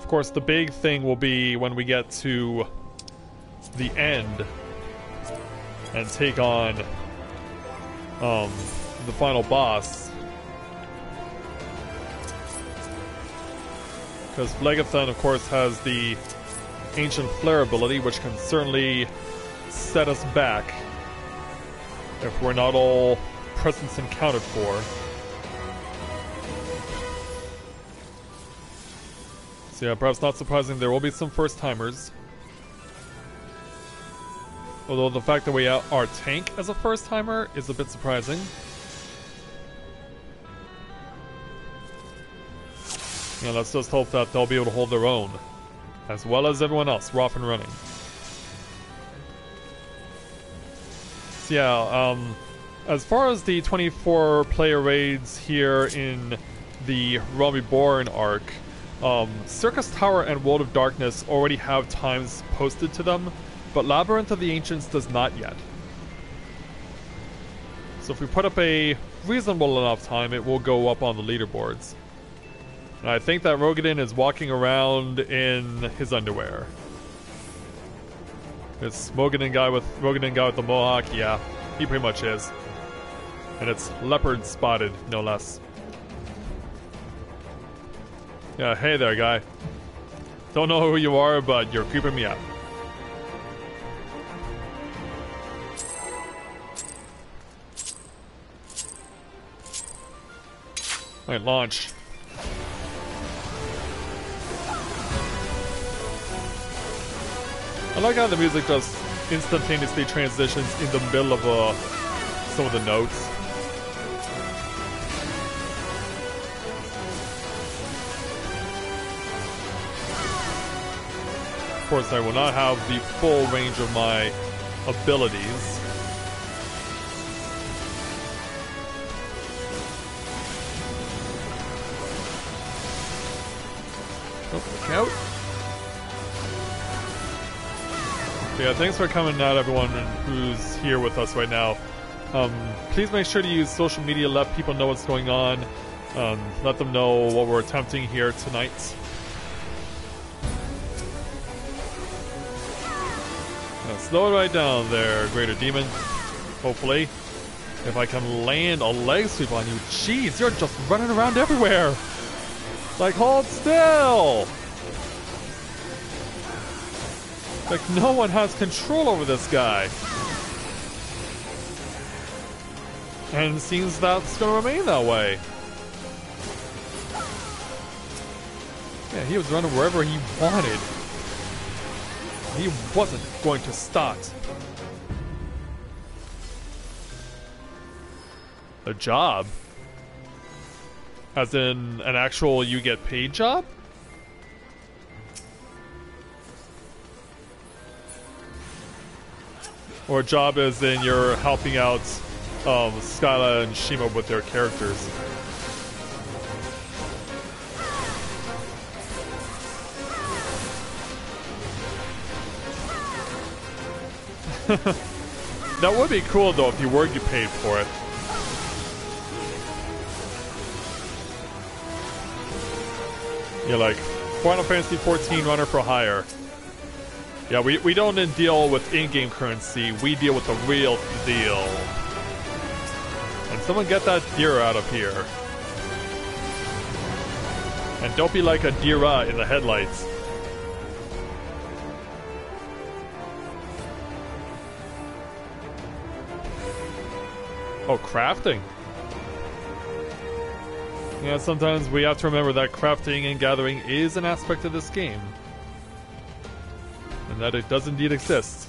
Of course, the big thing will be when we get to the end and take on the final boss. Because Legathon, of course, has the Ancient Flare ability, which can certainly set us back if we're not all presence accounted for. So yeah, perhaps not surprising, there will be some first-timers. Although the fact that we are tank as a first-timer is a bit surprising. Yeah, let's just hope that they'll be able to hold their own. As well as everyone else. We're off and running. So yeah, as far as the 24-player raids here in the Realm Reborn arc, Circus Tower and World of Darkness already have times posted to them, but Labyrinth of the Ancients does not yet. So if we put up a reasonable enough time, it will go up on the leaderboards. And I think that Rogadin is walking around in his underwear. This Rogadin guy with the mohawk, yeah, he pretty much is. And it's leopard spotted, no less. Yeah, hey there, guy. Don't know who you are, but you're creeping me out. Alright, launch. I like how the music just instantaneously transitions in the middle of some of the notes. Of course, I will not have the full range of my abilities. Oh, look out. Yeah, thanks for coming out, everyone who's here with us right now. Please make sure to use social media, let people know what's going on, let them know what we're attempting here tonight. Now, slow it right down there, Greater Demon. Hopefully. If I can land a leg sweep on you. Jeez, you're just running around everywhere! Like, hold still! Like, no one has control over this guy. And it seems that's gonna remain that way. Yeah, he was running wherever he wanted. He wasn't going to start. A job? As in an actual you get paid job? Or a job as in you're helping out Skyla and Shima with their characters. That would be cool though if you were get paid for it. You're like Final Fantasy 14 runner for hire. Yeah, we don't deal with in-game currency, we deal with the real deal. And someone get that deer out of here. And don't be like a deera in the headlights. Oh, crafting. Yeah, sometimes we have to remember that crafting and gathering is an aspect of this game. And that it does indeed exist.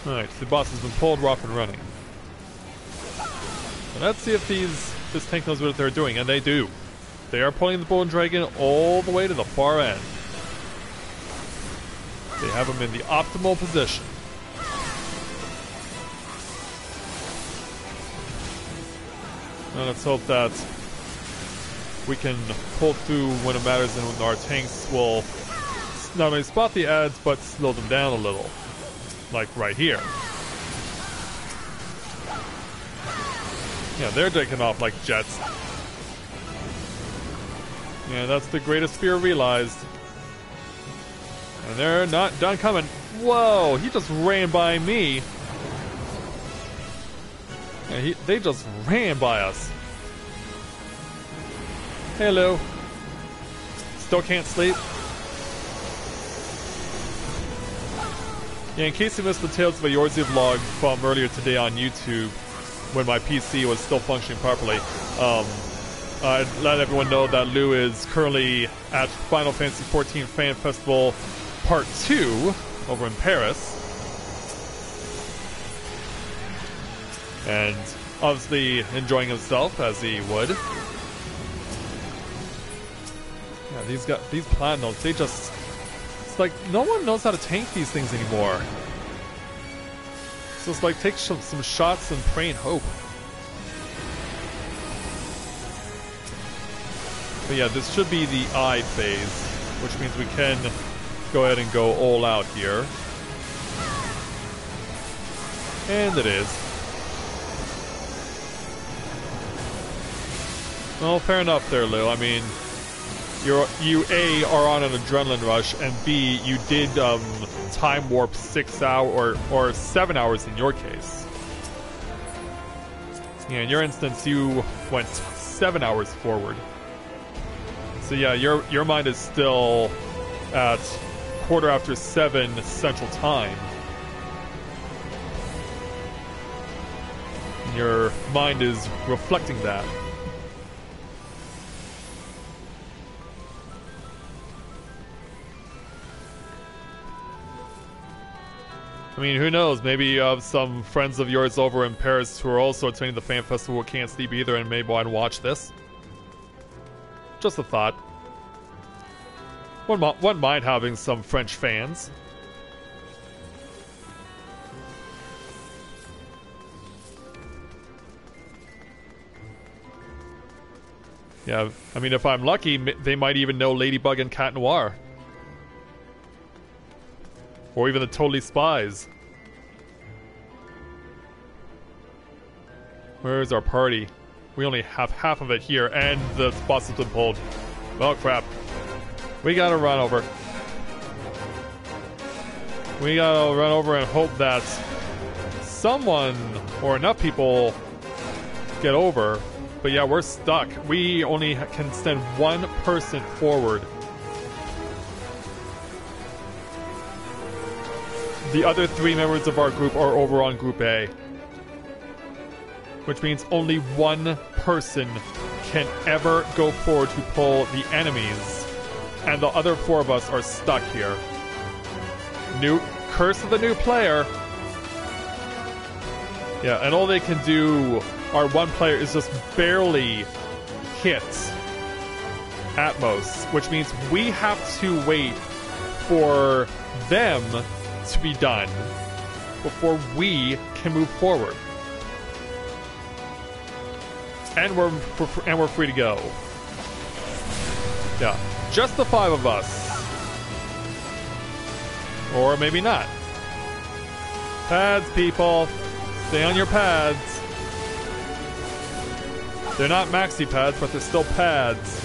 Alright, the boss has been pulled, we're off and running. And let's see if this tank knows what they're doing, and they do. They are pulling the Golden Dragon all the way to the far end. They have him in the optimal position. And let's hope that we can pull through when it matters and when our tanks will not only spot the ads, but slow them down a little. Like right here. Yeah, they're taking off like jets. Yeah, that's the greatest fear realized. And they're not done coming. Whoa, he just ran by me. Yeah, they just ran by us. Hello. Still can't sleep. Yeah, in case you missed the Tales of a Yorzi vlog from earlier today on YouTube, when my PC was still functioning properly, I'd let everyone know that Lou is currently at Final Fantasy XIV Fan Festival Part 2 over in Paris. And obviously enjoying himself as he would. Yeah, these Platinums, they just... It's like no one knows how to tank these things anymore. So it's like take some shots and pray and hope. But yeah, this should be the I phase, which means we can go ahead and go all out here. And it is. Well, fair enough there, Lou. I mean, you A, are on an adrenaline rush, and B, you did time warp 6 hours, or 7 hours in your case. Yeah, in your instance, you went 7 hours forward. So yeah, your mind is still at 7:15 Central Time. Your mind is reflecting that. I mean, who knows? Maybe you have some friends of yours over in Paris who are also attending the fan festival who can't sleep either and may want to watch this. Just a thought. Wouldn't mind having some French fans. Yeah, I mean, if I'm lucky, they might even know Ladybug and Cat Noir. Or even the Totally Spies. Where's our party? We only have half of it here, and the boss has been pulled. Oh, crap. We gotta run over. We gotta run over and hope that someone or enough people get over. But yeah, we're stuck. We only can send one person forward. The other 3 members of our group are over on Group A. Which means only one person can ever go forward to pull the enemies. And the other 4 of us are stuck here. Curse of the new player. Yeah, and all they can do, our one player, is just barely hit Atmos. Which means we have to wait for them to be done before we can move forward. And we're free to go. Yeah, just the 5 of us. Or maybe not. Pads, people. Stay on your pads. They're not maxi pads, but they're still pads.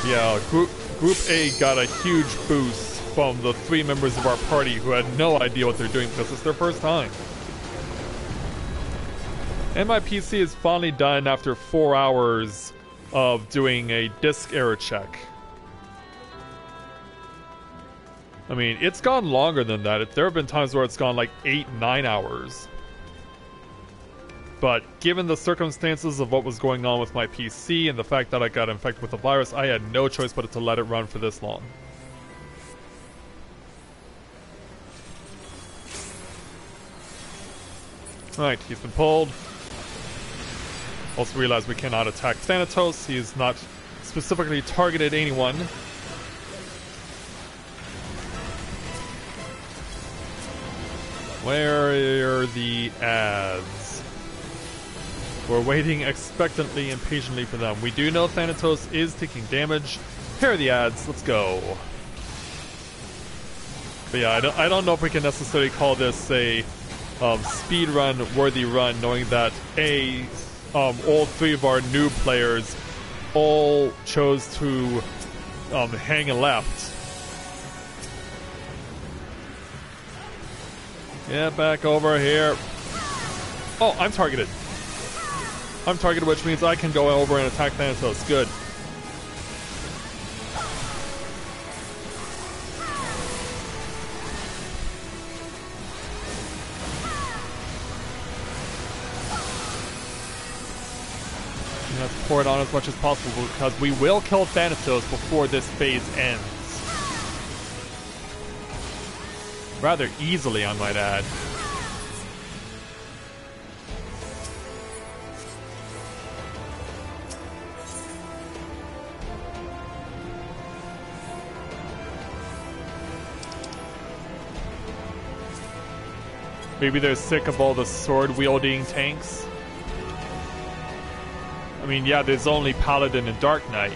Yeah, Group A got a huge boost from the 3 members of our party who had no idea what they're doing because it's their first time. And my PC is finally done after 4 hours of doing a disk error check. I mean, it's gone longer than that. There have been times where it's gone like 8-9 hours. But given the circumstances of what was going on with my PC and the fact that I got infected with the virus, I had no choice but to let it run for this long. Alright, he's been pulled. Also realized we cannot attack Thanatos. He's not specifically targeted anyone. Where are the ads? We're waiting expectantly and patiently for them. We do know Thanatos is taking damage. Here are the ads. Let's go. But yeah, I don't know if we can necessarily call this a speedrun worthy run, knowing that all three of our new players all chose to hang a left. Get back over here. Oh, I'm targeted. I'm targeted, which means I can go over and attack Thanatos. Good. Let's pour it on as much as possible because we will kill Thanatos before this phase ends. Rather easily, I might add. Maybe they're sick of all the sword-wielding tanks. I mean, yeah, there's only Paladin and Dark Knight.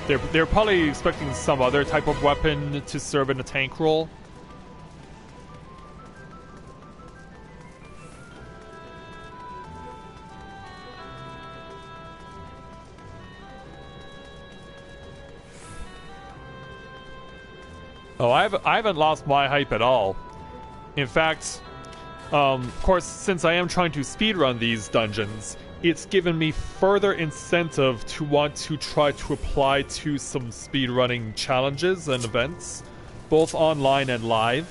They're probably expecting some other type of weapon to serve in a tank role. Oh, I haven't lost my hype at all. In fact, of course, since I am trying to speedrun these dungeons, it's given me further incentive to want to try to apply to some speedrunning challenges and events, both online and live.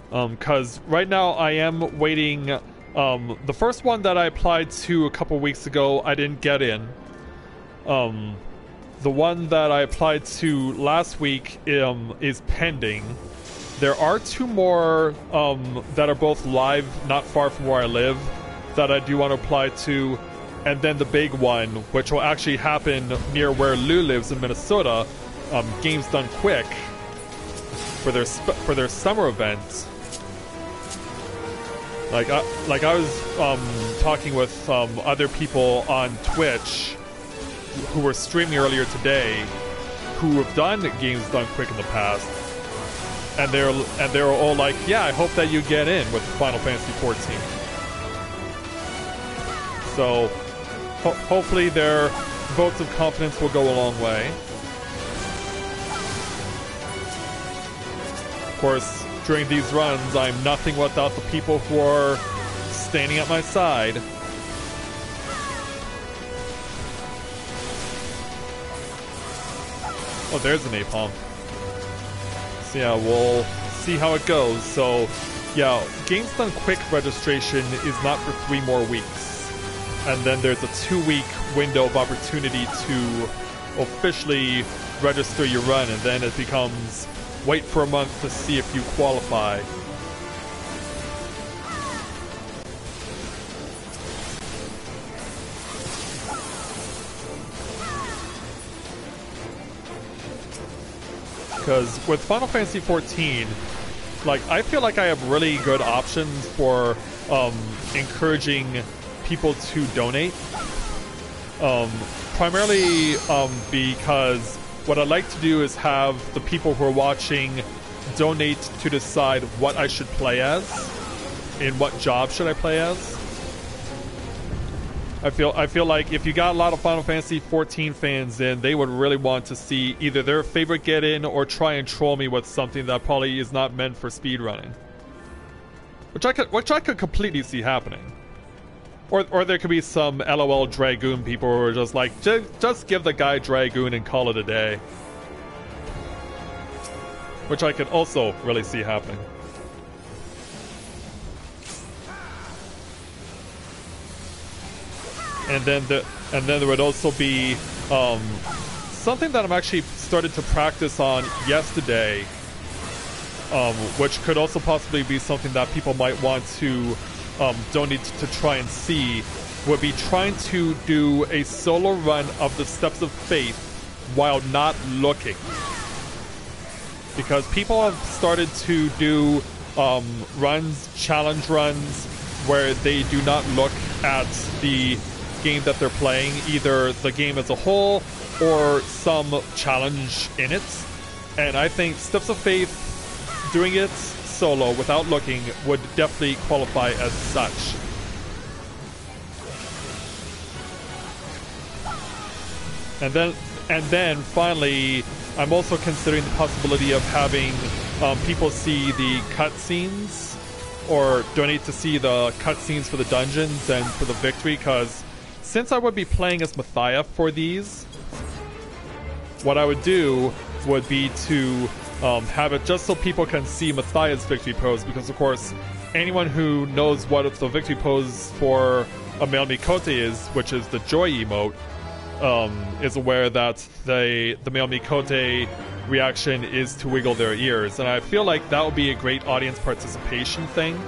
Because right now I am waiting. The first one that I applied to a couple weeks ago, I didn't get in. The one that I applied to last week is pending. There are two more that are both live, not far from where I live, that I do want to apply to. And then the big one, which will actually happen near where Lou lives in Minnesota, Games Done Quick, for their summer event. Like I was talking with other people on Twitch who were streaming earlier today, who have done Games Done Quick in the past, and they're all like, "Yeah, I hope that you get in with Final Fantasy 14." So hopefully their votes of confidence will go a long way. Of course, during these runs, I'm nothing without the people who are standing at my side. Oh, there's an napalm. So yeah, we'll see how it goes. So yeah, Games Done Quick registration is not for 3 more weeks. And then there's a 2-week window of opportunity to officially register your run, and then it becomes wait for a month to see if you qualify. Because with Final Fantasy 14, like, I feel like I have really good options for encouraging people to donate. Primarily because what I'd like to do is have the people who are watching donate to decide what I should play as, and what job should I play as. I feel like if you got a lot of Final Fantasy 14 fans in, they would really want to see either their favorite get in or try and troll me with something that probably is not meant for speedrunning. Which I could completely see happening. Or there could be some LOL Dragoon people who are just like, just give the guy Dragoon and call it a day. Which I could also really see happening. And then there would also be something that I'm actually started to practice on yesterday, which could also possibly be something that people might want to donate to try and see, would be trying to do a solo run of the Steps of Faith while not looking. Because people have started to do challenge runs, where they do not look at the game that they're playing, either the game as a whole or some challenge in it. And I think Steps of Faith doing it solo without looking would definitely qualify as such. And then finally, I'm also considering the possibility of having people see the cutscenes or donate to see the cutscenes for the dungeons and for the victory, because since I would be playing as Mathia for these, what I would do would be to have it just so people can see Mathia's victory pose, because of course anyone who knows what the victory pose for a male Mikote is, which is the joy emote, is aware that the male Mikote reaction is to wiggle their ears, and I feel like that would be a great audience participation thing.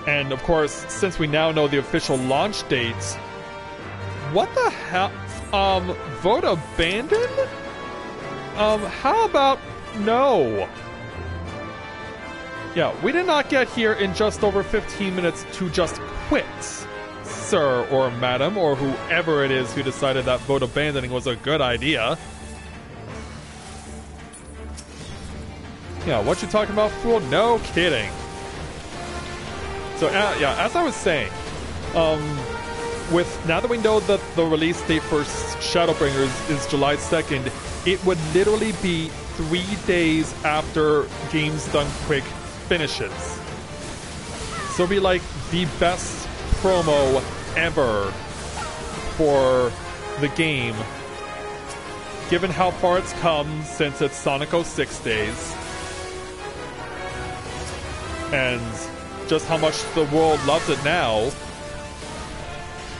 And of course, since we now know the official launch date, what the hell? Vote abandon? How about no? Yeah, we did not get here in just over 15 minutes to just quit, sir or madam, or whoever it is who decided that vote abandoning was a good idea. Yeah, what you talking about, fool? No kidding. So, yeah, as I was saying, now that we know that the release date for Shadowbringers is July 2nd, it would literally be 3 days after Games Done Quick finishes. So it'd be like the best promo ever for the game, given how far it's come since it's Sonic 06 days, and just how much the world loves it now.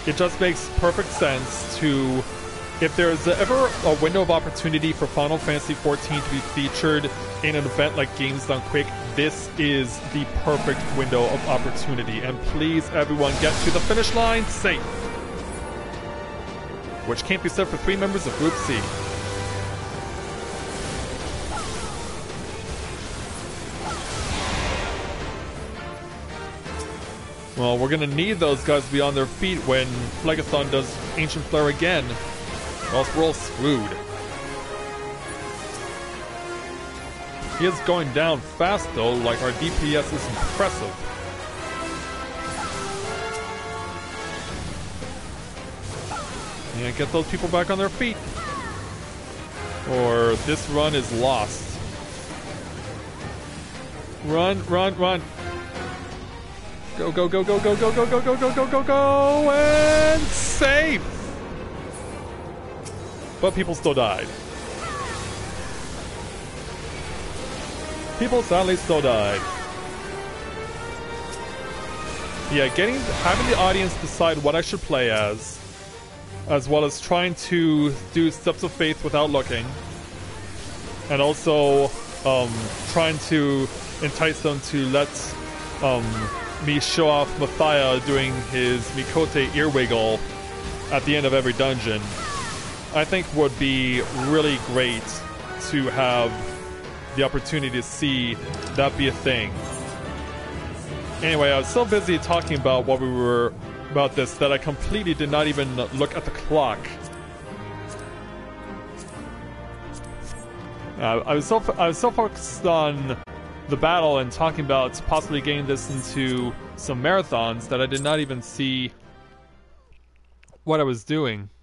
It just makes perfect sense to, if there's ever a window of opportunity for Final Fantasy XIV to be featured in an event like Games Done Quick, this is the perfect window of opportunity. And please, everyone, get to the finish line safe. Which can't be said for 3 members of Group C. Well, we're gonna need those guys to be on their feet when Phlegathon does Ancient Flare again, or else we're all screwed. He is going down fast though, like our DPS is impressive. Yeah, get those people back on their feet, or this run is lost. Run, run, run. Go, go, go, go, go, go, go, go, go, go, go, go, go, and safe! But people still died. People sadly still died. Yeah, having the audience decide what I should play as well as trying to do Steps of Faith without looking, and also trying to entice them to let me show off Mathia doing his Mikote ear wiggle at the end of every dungeon, I think would be really great to have the opportunity to see that be a thing. Anyway, I was so busy talking about about this that I completely did not even look at the clock. I was so focused on the battle and talking about possibly getting this into some marathons that I did not even see what I was doing.